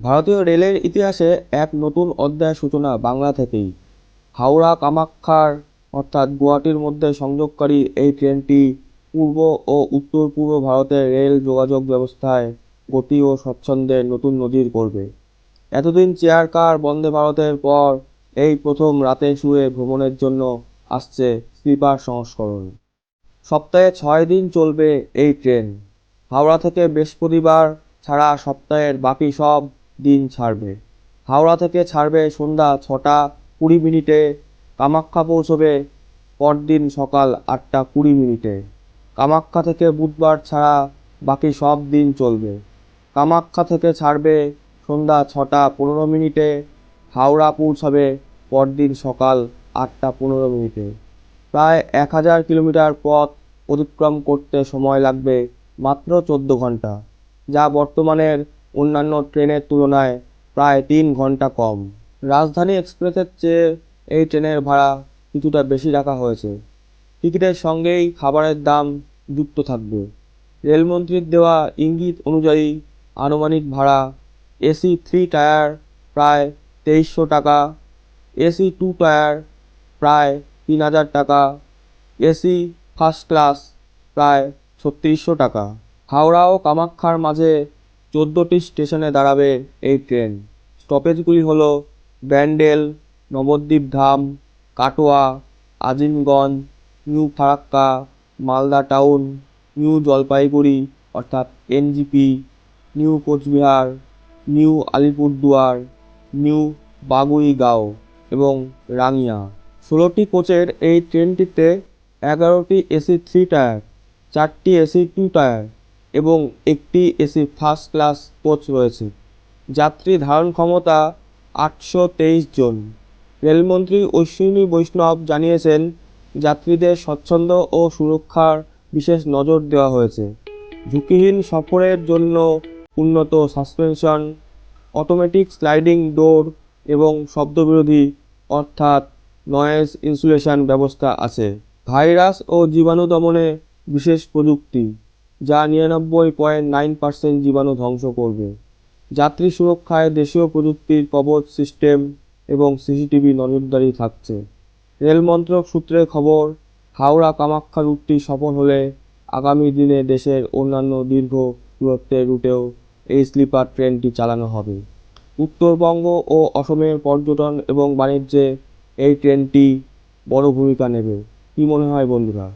ভারতীয় রেলের ইতিহাসে এক নতুন অধ্যায়ের সূচনা বাংলা থেকেই। হাওড়া কামাখ্যার অর্থাৎ গুয়াহাটির মধ্যে সংযোগকারী এই ট্রেনটি পূর্ব ও উত্তর পূর্ব ভারতের রেল যোগাযোগ ব্যবস্থায় গতি ও স্বচ্ছন্দের নতুন নজির করবে। এতদিন চেয়ার কার বন্দে ভারতের পর এই প্রথম রাতে শুয়ে ভ্রমণের জন্য আসছে স্লিপার সংস্করণ। সপ্তাহে 6 দিন চলবে এই ট্রেন। হাওড়া থেকে বৃহস্পতিবার ছাড়া সপ্তাহের বাকি সব দিন ছাড়বে। হাওড়া থেকে ছাড়বে সন্ধ্যা 6টা 20 মিনিটে, কামাখ্যা পৌঁছবে পরদিন সকাল 8টা 20 মিনিটে। কামাখ্যা থেকে বুধবার ছাড়া বাকি সব দিন চলবে। কামাখ্যা থেকে ছাড়বে সন্ধ্যা 6টা 15 মিনিটে, হাওড়া পৌঁছাবে পরদিন সকাল 8টা 15 মিনিটে। প্রায় 1000 কিলোমিটার পথ অতিক্রম করতে সময় লাগবে মাত্র 14 ঘন্টা, যা বর্তমানের অন্যান্য ট্রেনের তুলনায় প্রায় 3 ঘন্টা কম। রাজধানী এক্সপ্রেসের চেয়ে এই ট্রেনের ভাড়া কিছুটা বেশি রাখা হয়েছে। টিকিটের সঙ্গেই খাবারের দাম যুক্ত থাকবে। রেলমন্ত্রীর দেওয়া ইঙ্গিত অনুযায়ী আনুমানিক ভাড়া: এসি 3 টায়ার প্রায় 2300 টাকা, এসি 2 টায়ার প্রায় 3000 টাকা, এসি ফার্স্ট ক্লাস প্রায় 3600 টাকা। হাওড়া ও কামাখ্যার মাঝে 14টি স্টেশনে দাঁড়াবে এই ট্রেন। স্টপেজগুলি হল Bandel, Nabadwip Dham, Katwa, Azimganj, new Farakka, Malda town, new Jalpaiguri অর্থাৎ NJP, new Coochbehar, new Alipurduar, new Bongaigaon এবং রাঙ্গিয়া। 16টি কোচের এই ট্রেনটিতে 11টি এসি 3 টায়ার, 4টি এসি 2 টায়ার এবং একটি এসি ফার্স্ট ক্লাস কোচ রয়েছে। যাত্রী ধারণ ক্ষমতা 823 জন। রেলমন্ত্রী অশ্বিনী বৈষ্ণব জানিয়েছেন, যাত্রীদের স্বচ্ছন্দ ও সুরক্ষার বিশেষ নজর দেওয়া হয়েছে। ঝুঁকিহীন সফরের জন্য উন্নত সাসপেনশন, অটোমেটিক স্লাইডিং ডোর এবং শব্দবিরোধী অর্থাৎ নয়েজ ইনসুলেশন ব্যবস্থা আছে। ভাইরাস ও জীবাণু দমনে বিশেষ প্রযুক্তি, যা 99.9% জীবাণু ধ্বংস করবে। যাত্রী সুরক্ষায় দেশীয় প্রযুক্তির কবচ সিস্টেম এবং সিসিটিভি নজরদারি থাকছে। রেল মন্ত্রক সূত্রে খবর, হাওড়া কামাখ্যা রুটটি সফল হলে আগামী দিনে দেশের অন্যান্য দীর্ঘ দূরত্বের রুটেও এই স্লিপার ট্রেনটি চালানো হবে। উত্তরবঙ্গ ও অসমের পর্যটন এবং বাণিজ্যে এই ট্রেনটি বড় ভূমিকা নেবে। কি মনে হয় বন্ধুরা?